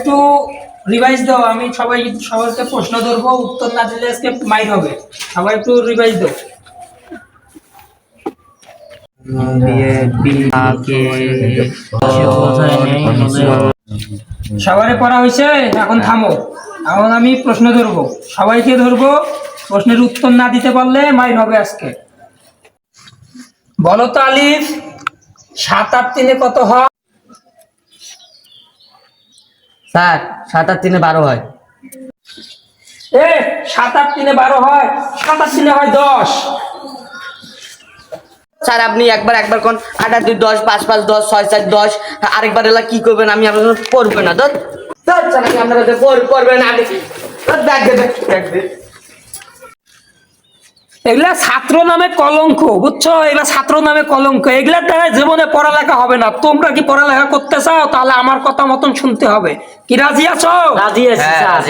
একটু রিভাইজ দাও। আমি সবাইকে প্রশ্ন ধরবো, উত্তর না দিলে আজকে মাইর হবে। সবাই একটু রিভাইজ দাও। সবারই পড়া হয়েছে, এখন থামো। এখন আমি প্রশ্ন ধরবো, সবাইকে ধরবো। প্রশ্নের উত্তর না দিতে পারলে মাইর হবে আজকে। বলো তো আলিফ, 7 আর 3 কত হয়? স্যার 7 আর 3 12 হয়। 7 আর 3 12 হয়? 7 আর 3 হয় 10। স্যার আপনি একবার কোন 8 আর 2 10, 5 5 10, 6 4 10, আরেকবার এলা কি করবেন? আমি আপনার পড়বে না স্যার। স্যার আমি আপনার কাছে পড়বে না। আপনি ব্যাগ দে। এগুলা ছাত্র নামে কলঙ্ক, বুঝছো? এগুলা ছাত্র নামে কলঙ্ক। এগুলার দ্বারা জীবনে পড়ালেখা হবে না। তোমরা কি পড়ালেখা করতে চাও? তাহলে আমার কথা মতন শুনতে হবে। কি রাজি আছো? রাজি আছি স্যার।